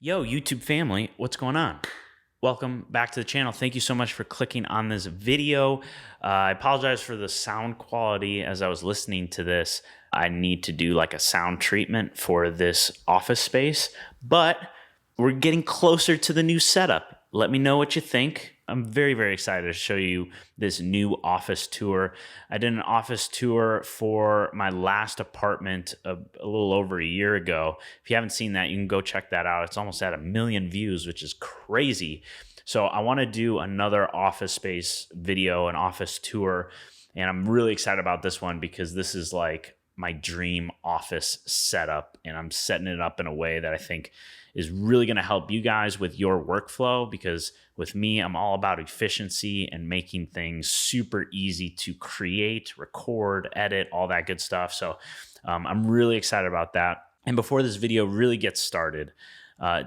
Yo, YouTube family, what's going on? Welcome back to the channel. Thank you so much for clicking on this video. I apologize for the sound quality as I was listening to this. I need to do like a sound treatment for this office space, but we're getting closer to the new setup. Let me know what you think. I'm very, very excited to show you this new office tour. I did an office tour for my last apartment a little over a year ago. If you haven't seen that, you can go check that out. It's almost at 1 million views, which is crazy. So I want to do another office space video, an office tour, and I'm really excited about this one because this is like my dream office setup, and I'm setting it up in a way that I think is really going to help you guys with your workflow, because with me, I'm all about efficiency and making things super easy to create, record, edit, all that good stuff. So I'm really excited about that. And before this video really gets started,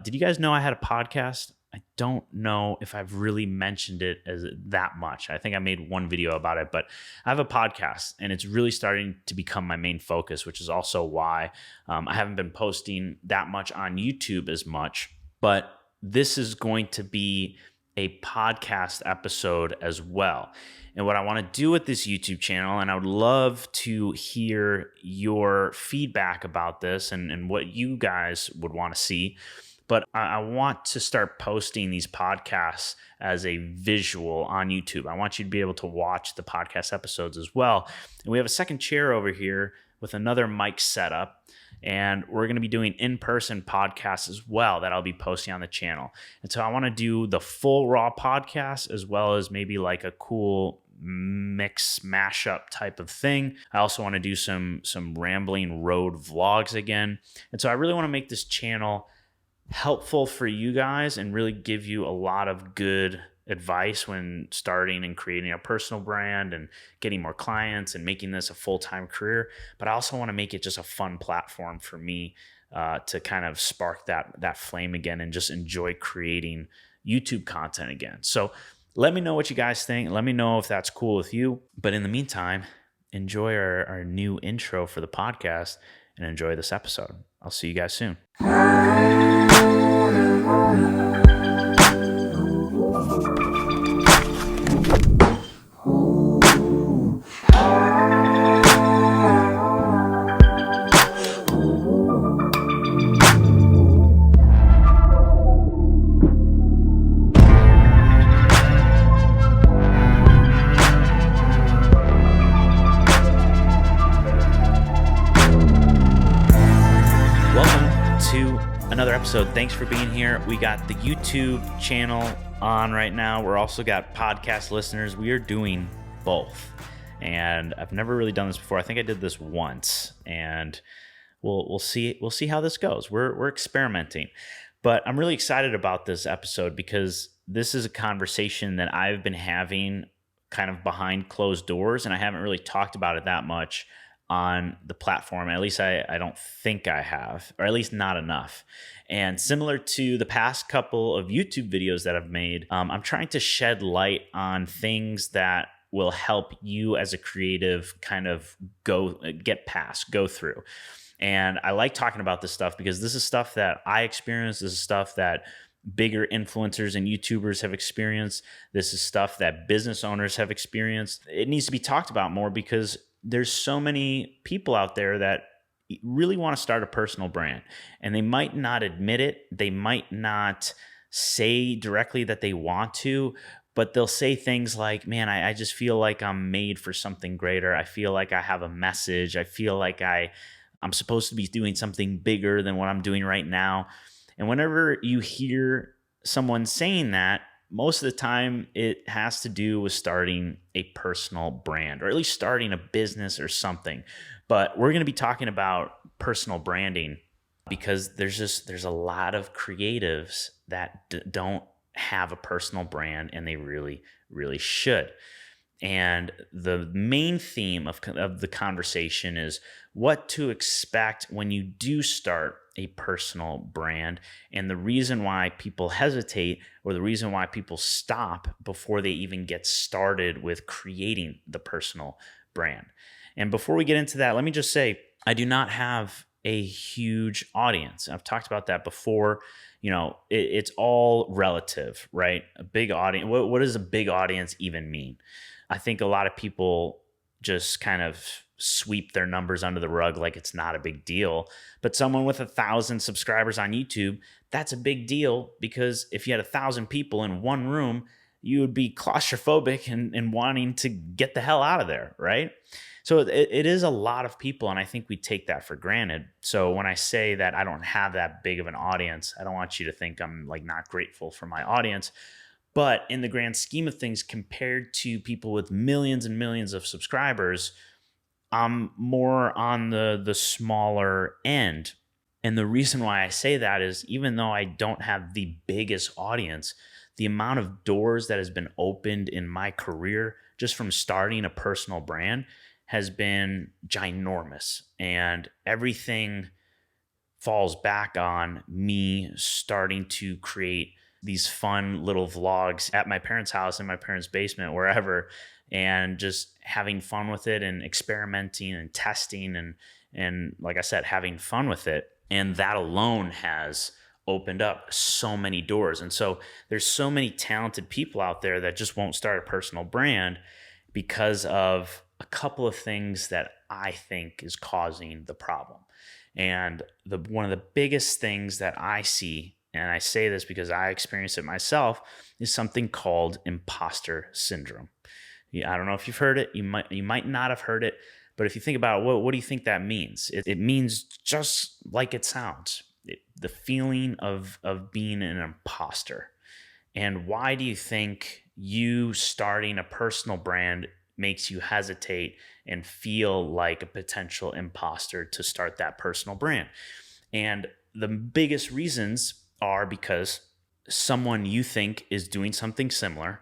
did you guys know I had a podcast? I don't know if I've really mentioned it as that much. I think I made one video about it, but I have a podcast and it's really starting to become my main focus, which is also why I haven't been posting that much on YouTube as much. But this is going to be a podcast episode as well. And what I want to do with this YouTube channel, and I would love to hear your feedback about this and what you guys would want to see. But I want to start posting these podcasts as a visual on YouTube. I want you to be able to watch the podcast episodes as well. And we have a second chair over here with another mic setup. And we're going to be doing in-person podcasts as well that I'll be posting on the channel. And so I want to do the full raw podcast as well as maybe like a cool mix mashup type of thing. I also want to do some rambling road vlogs again. And so I really want to make this channel helpful for you guys and really give you a lot of good advice when starting and creating a personal brand and getting more clients and making this a full-time career. But I also want to make it just a fun platform for me to kind of spark that flame again and just enjoy creating YouTube content again. So let me know what you guys think. Let me know if that's cool with you. But in the meantime, enjoy our new intro for the podcast and enjoy this episode. I'll see you guys soon. Another episode. Thanks for being here. We got the YouTube channel on right now. We're also got podcast listeners. We are doing both, and I've never really done this before. I think I did this once, and we'll see how this goes. We're experimenting, but I'm really excited about this episode because this is a conversation that I've been having kind of behind closed doors, and I haven't really talked about it that much on the platform. At least I don't think I have, or at least not enough. And similar to the past couple of YouTube videos that I've made, I'm trying to shed light on things that will help you as a creative kind of go through. And I like talking about this stuff because this is stuff that I experienced. This is stuff that bigger influencers and YouTubers have experienced. This is stuff that business owners have experienced. It needs to be talked about more because there's so many people out there that really want to start a personal brand, and they might not admit it. They might not say directly that they want to, but they'll say things like, man, I just feel like I'm made for something greater. I feel like I have a message. I feel like I'm supposed to be doing something bigger than what I'm doing right now. And whenever you hear someone saying that, most of the time it has to do with starting a personal brand, or at least starting a business or something. But we're going to be talking about personal branding because there's a lot of creatives that don't have a personal brand, and they really, really should. And the main theme of the conversation is what to expect when you do start a personal brand, and the reason why people hesitate, or the reason why people stop before they even get started with creating the personal brand. And before we get into that, let me just say, I do not have a huge audience. I've talked about that before. It's all relative, right? A big audience. What does a big audience even mean? I think a lot of people just kind of sweep their numbers under the rug like it's not a big deal. But someone with 1,000 subscribers on YouTube, that's a big deal, because if you had 1,000 people in one room, you would be claustrophobic and wanting to get the hell out of there, right? So it is a lot of people, and I think we take that for granted. So when I say that I don't have that big of an audience, I don't want you to think I'm like not grateful for my audience. But in the grand scheme of things, compared to people with millions and millions of subscribers, I'm more on the smaller end. And the reason why I say that is, even though I don't have the biggest audience, the amount of doors that has been opened in my career just from starting a personal brand has been ginormous. And everything falls back on me starting to create these fun little vlogs at my parents' house, in my parents' basement, wherever, and just having fun with it and experimenting and testing and like I said, having fun with it. And that alone has opened up so many doors. And so there's so many talented people out there that just won't start a personal brand because of a couple of things that I think is causing the problem. And one of the biggest things that I see, and I say this because I experienced it myself, is something called imposter syndrome. I don't know if you've heard it. You might not have heard it, but if you think about it, what do you think that means? It means just like it sounds, the feeling of being an imposter. And why do you think you starting a personal brand makes you hesitate and feel like a potential imposter to start that personal brand? And the biggest reasons are because someone you think is doing something similar.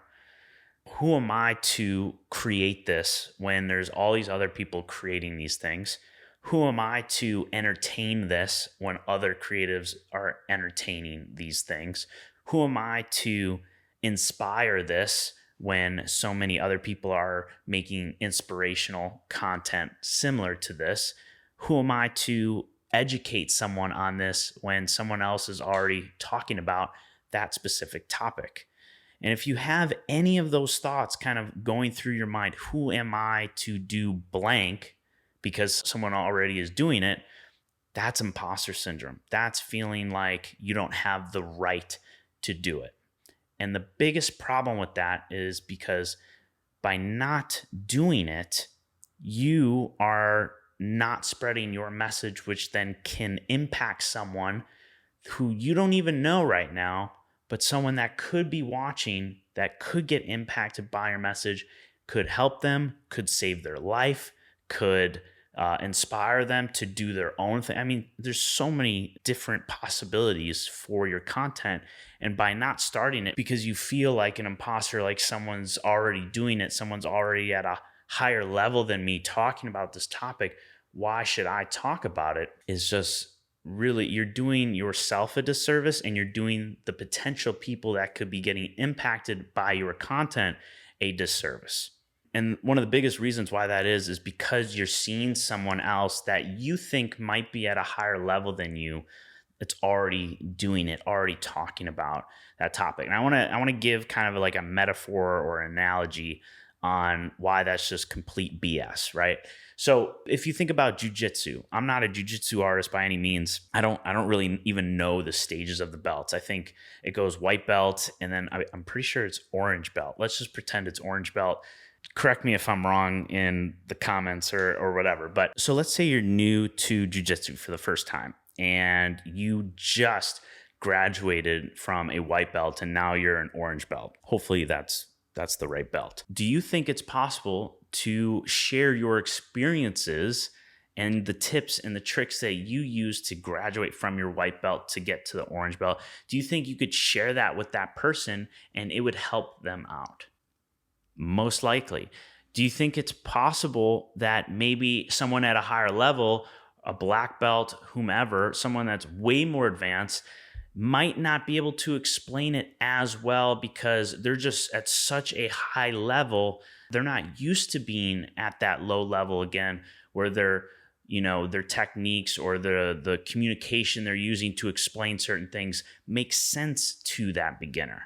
Who am I to create this when there's all these other people creating these things? Who am I to entertain this when other creatives are entertaining these things? Who am I to inspire this when so many other people are making inspirational content similar to this? Who am I to educate someone on this when someone else is already talking about that specific topic? And if you have any of those thoughts kind of going through your mind, who am I to do blank because someone already is doing it? That's imposter syndrome. That's feeling like you don't have the right to do it. And the biggest problem with that is because by not doing it, you are not spreading your message, which then can impact someone who you don't even know right now, but someone that could be watching, that could get impacted by your message, could help them, could save their life, could inspire them to do their own thing. I mean, there's so many different possibilities for your content. And by not starting it because you feel like an imposter, like someone's already doing it, someone's already at a higher level than me talking about this topic, why should I talk about it? Is just really, you're doing yourself a disservice, and you're doing the potential people that could be getting impacted by your content a disservice. And one of the biggest reasons why that is because you're seeing someone else that you think might be at a higher level than you that's already doing it, already talking about that topic. And I want to give kind of like a metaphor or analogy on why that's just complete BS, right? So if you think about jujitsu, I'm not a jujitsu artist by any means. I don't really even know the stages of the belts. I think it goes white belt, and then I'm pretty sure it's orange belt. Let's just pretend it's orange belt. Correct me if I'm wrong in the comments or whatever. But so let's say you're new to jujitsu for the first time, and you just graduated from a white belt, and now you're an orange belt. Hopefully that's the right belt. Do you think it's possible to share your experiences and the tips and the tricks that you use to graduate from your white belt to get to the orange belt? Do you think you could share that with that person and it would help them out? Most likely. Do you think it's possible that maybe someone at a higher level, a black belt, whomever, someone that's way more advanced, might not be able to explain it as well because they're just at such a high level? They're not used to being at that low level again, where they're their techniques or the communication they're using to explain certain things makes sense to that beginner.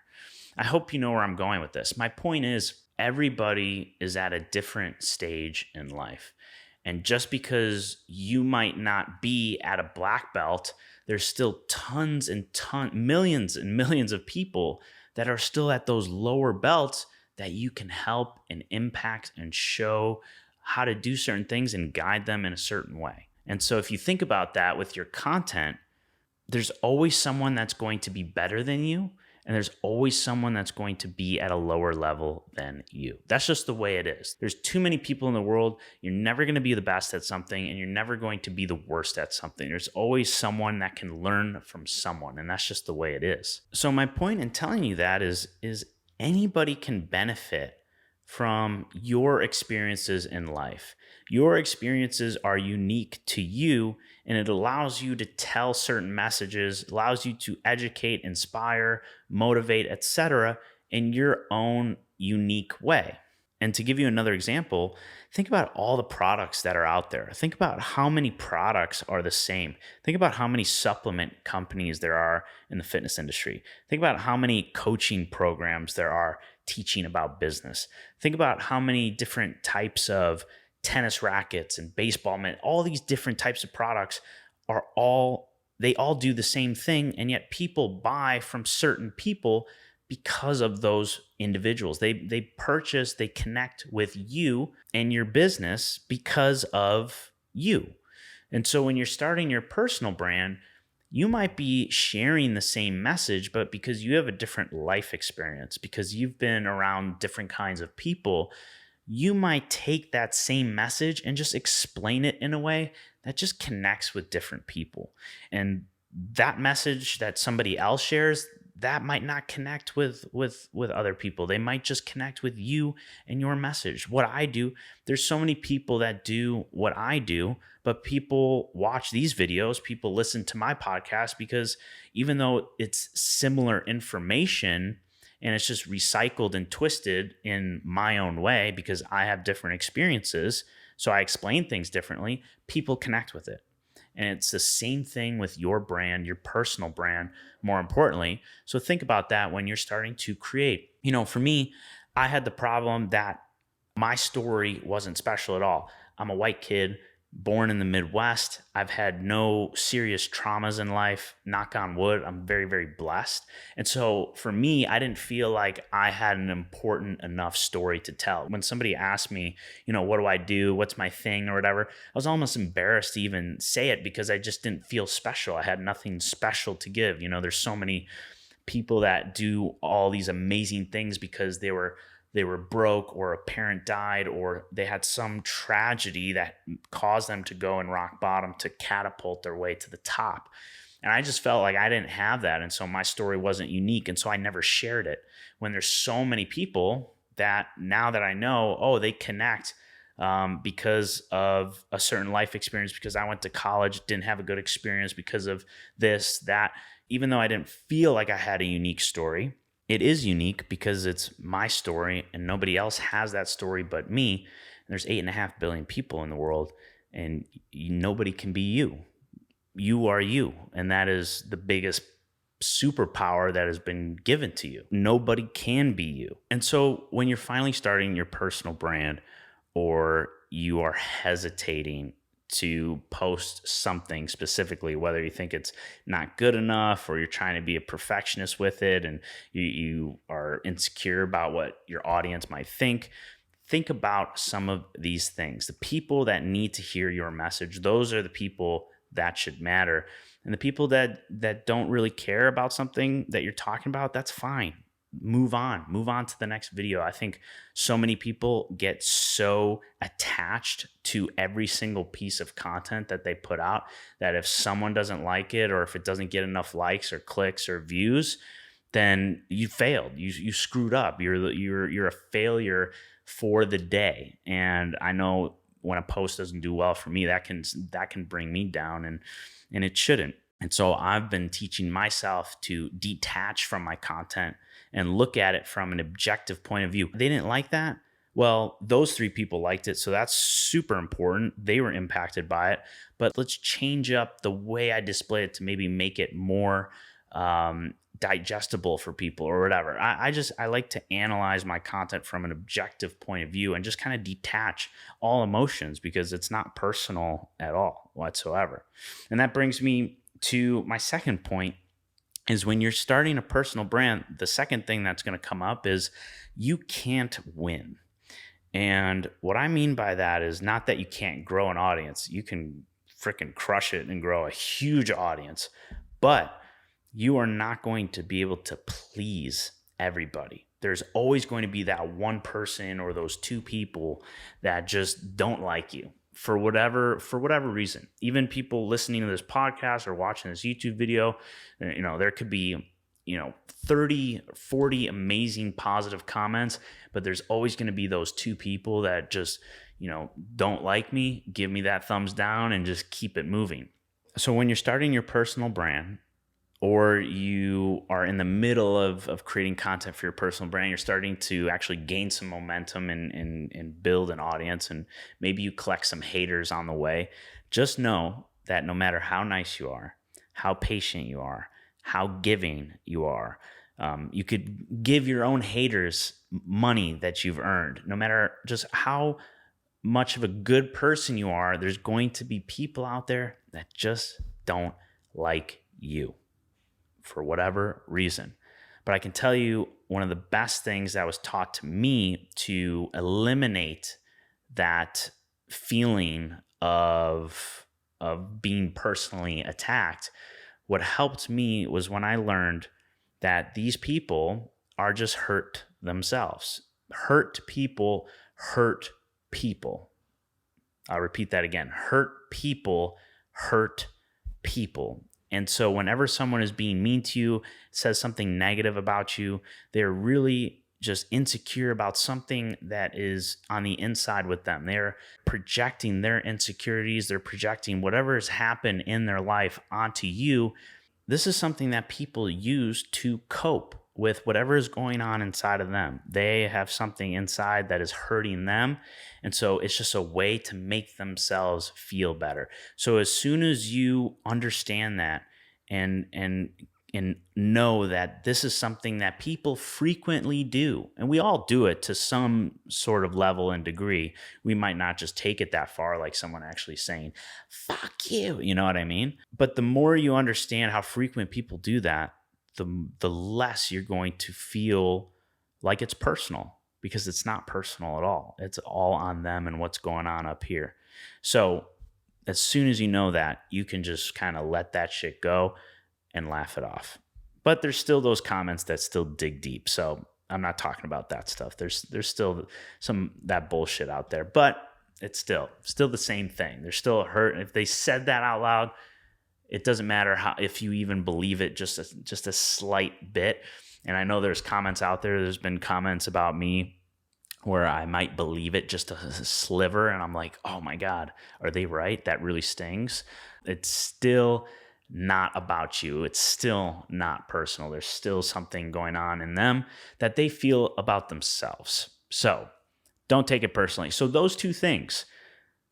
I hope you know where I'm going with this. My point is, everybody is at a different stage in life. And just because you might not be at a black belt, there's still millions and millions of people that are still at those lower belts that you can help and impact and show how to do certain things and guide them in a certain way. And so if you think about that with your content, there's always someone that's going to be better than you, and there's always someone that's going to be at a lower level than you. That's just the way it is. There's too many people in the world. You're never going to be the best at something, and you're never going to be the worst at something. There's always someone that can learn from someone, and that's just the way it is. So my point in telling you that is anybody can benefit from your experiences in life. Your experiences are unique to you, and it allows you to tell certain messages, allows you to educate, inspire, motivate, etc. in your own unique way. And to give you another example, think about all the products that are out there. Think about how many products are the same. Think about how many supplement companies there are in the fitness industry. Think about how many coaching programs there are teaching about business. Think about how many different types of tennis rackets and baseball mitts, all these different types of products they all do the same thing, and yet people buy from certain people because of those individuals. They purchase, they connect with you and your business because of you. And so when you're starting your personal brand, you might be sharing the same message, but because you have a different life experience, because you've been around different kinds of people, you might take that same message and just explain it in a way that just connects with different people. And that message that somebody else shares, that might not connect with other people. They might just connect with you and your message. What I do, there's so many people that do what I do, but people watch these videos, people listen to my podcast because even though it's similar information and it's just recycled and twisted in my own way because I have different experiences, so I explain things differently, people connect with it. And it's the same thing with your brand, your personal brand, more importantly. So think about that when you're starting to create. For me, I had the problem that my story wasn't special at all. I'm a white kid, born in the Midwest. I've had no serious traumas in life. Knock on wood. I'm very, very blessed. And so for me, I didn't feel like I had an important enough story to tell. When somebody asked me, what do I do? What's my thing or whatever? I was almost embarrassed to even say it because I just didn't feel special. I had nothing special to give. There's so many people that do all these amazing things because they were broke, or a parent died, or they had some tragedy that caused them to go in rock bottom to catapult their way to the top. And I just felt like I didn't have that. And so my story wasn't unique. And so I never shared it. When there's so many people that now that I know, they connect because of a certain life experience, because I went to college, didn't have a good experience because of this, that, even though I didn't feel like I had a unique story, it is unique because it's my story and nobody else has that story but me. And there's 8.5 billion people in the world, and nobody can be you. You are you. And that is the biggest superpower that has been given to you. Nobody can be you. And so when you're finally starting your personal brand, or you are hesitating to post something specifically, whether you think it's not good enough or you're trying to be a perfectionist with it and you are insecure about what your audience might think about some of these things. The people that need to hear your message, those are the people that should matter. And the people that don't really care about something that you're talking about, that's fine. Move on to the next video. I think so many people get so attached to every single piece of content that they put out that if someone doesn't like it, or if it doesn't get enough likes or clicks or views, then you failed. You screwed up. You're a failure for the day. And I know when a post doesn't do well for me, that can bring me down, and it shouldn't. And so I've been teaching myself to detach from my content and look at it from an objective point of view. They didn't like that. Well, those three people liked it, so that's super important. They were impacted by it. But let's change up the way I display it to maybe make it more digestible for people or whatever. I like to analyze my content from an objective point of view and just kind of detach all emotions because it's not personal at all whatsoever. And that brings me to my second point is when you're starting a personal brand, the second thing that's going to come up is you can't win. And what I mean by that is not that you can't grow an audience. You can freaking crush it and grow a huge audience, but you are not going to be able to please everybody. There's always going to be that one person or those two people that just don't like you for whatever reason. Even people listening to this podcast or watching this YouTube video, there could be 30, 40 amazing positive comments, but there's always going to be those two people that just, don't like me, give me that thumbs down and just keep it moving. So when you're starting your personal brand or you are in the middle of creating content for your personal brand, you're starting to actually gain some momentum and build an audience, and maybe you collect some haters on the way, just know that no matter how nice you are, how patient you are, how giving you are, you could give your own haters money that you've earned. No matter just how much of a good person you are, there's going to be people out there that just don't like you for whatever reason. But I can tell you one of the best things that was taught to me to eliminate that feeling of being personally attacked, what helped me was when I learned that these people are just hurt themselves. Hurt people hurt people. I'll repeat that again. Hurt people hurt people. And so whenever someone is being mean to you, says something negative about you, they're really just insecure about something that is on the inside with them. They're projecting their insecurities. They're projecting whatever has happened in their life onto you. This is something that people use to cope with whatever is going on inside of them. They have something inside that is hurting them. And so it's just a way to make themselves feel better. So as soon as you understand that and know that this is something that people frequently do, and we all do it to some sort of level and degree. We might not just take it that far, like someone actually saying, fuck you, you know what I mean? But the more you understand how frequent people do that, the less you're going to feel like it's personal, because it's not personal at all. It's all on them and what's going on up here. So as soon as you know that, you can just kind of let that shit go and laugh it off. But there's still those comments that still dig deep. So I'm not talking about that stuff. There's still that bullshit out there, but it's still the same thing. There's still a hurt. If they said that out loud, it doesn't matter if you even believe it just a slight bit. And I know there's comments out there. There's been comments about me where I might believe it just a sliver. And I'm like, oh my God, are they right? That really stings. It's still not about you. It's still not personal. There's still something going on in them that they feel about themselves. So don't take it personally. So those two things,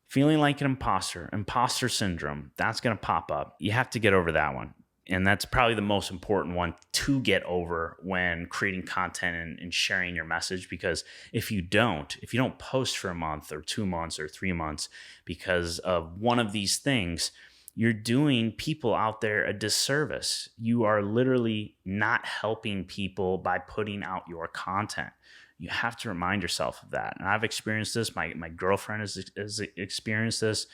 feeling like an imposter syndrome, that's going to pop up. You have to get over that one. And that's probably the most important one to get over when creating content and sharing your message. Because if you don't post for a month or 2 months or 3 months because of one of these things, you're doing people out there a disservice. You are literally not helping people by putting out your content. You have to remind yourself of that. And I've experienced this. My girlfriend has experienced this.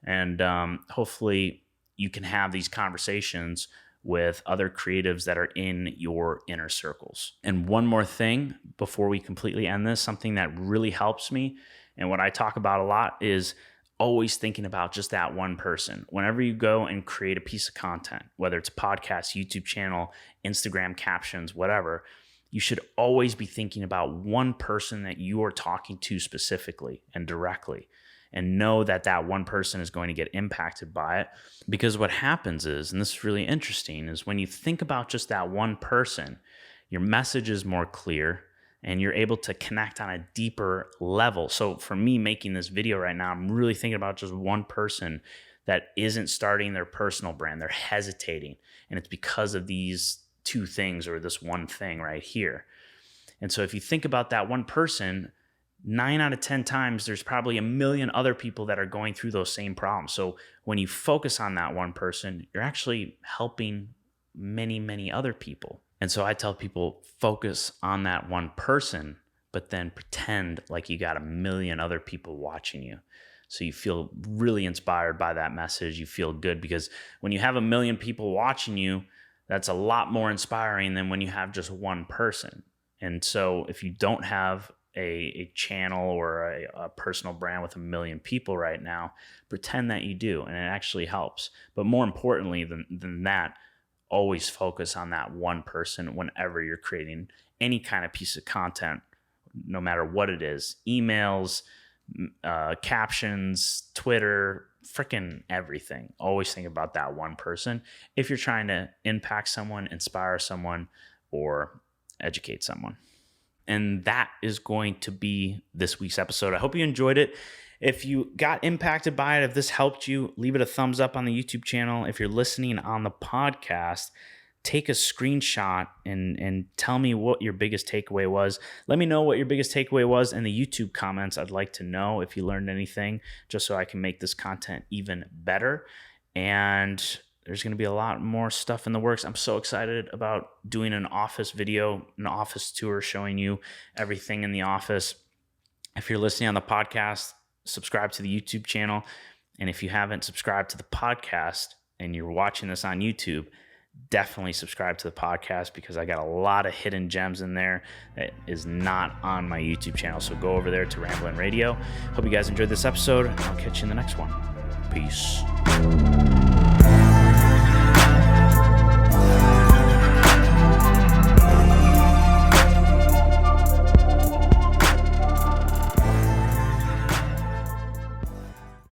And hopefully you can have these conversations with other creatives that are in your inner circles. And one more thing before we completely end this, something that really helps me and what I talk about a lot is always thinking about just that one person. Whenever you go and create a piece of content, whether it's a podcast, YouTube channel, Instagram captions, whatever, you should always be thinking about one person that you are talking to specifically and directly, and know that that one person is going to get impacted by it. Because what happens is, and this is really interesting, is when you think about just that one person, your message is more clear and you're able to connect on a deeper level. So for me making this video right now, I'm really thinking about just one person that isn't starting their personal brand. They're hesitating, and it's because of these two things or this one thing right here. And so if you think about that one person, 9 out of 10 times, there's probably a million other people that are going through those same problems. So when you focus on that one person, you're actually helping many, many other people. And so I tell people, focus on that one person, but then pretend like you got a million other people watching you. So you feel really inspired by that message. You feel good, because when you have a million people watching you, that's a lot more inspiring than when you have just one person. And so if you don't have a channel or a personal brand with a million people right now, pretend that you do, and it actually helps. But more importantly than that, always focus on that one person whenever you're creating any kind of piece of content, no matter what it is. Emails, captions, Twitter, freaking everything. Always think about that one person if you're trying to impact someone, inspire someone, or educate someone. And that is going to be this week's episode. I hope you enjoyed it. If you got impacted by it, if this helped you, leave it a thumbs up on the YouTube channel. If you're listening on the podcast, take a screenshot and tell me what your biggest takeaway was. Let me know what your biggest takeaway was in the YouTube comments. I'd like to know if you learned anything, just so I can make this content even better. And there's going to be a lot more stuff in the works. I'm so excited about doing an office video, an office tour, showing you everything in the office. If you're listening on the podcast, subscribe to the YouTube channel. And if you haven't subscribed to the podcast and you're watching this on YouTube, definitely subscribe to the podcast, because I got a lot of hidden gems in there that is not on my YouTube channel. So go over there to Ramblin' Radio. Hope you guys enjoyed this episode, and I'll catch you in the next one. Peace.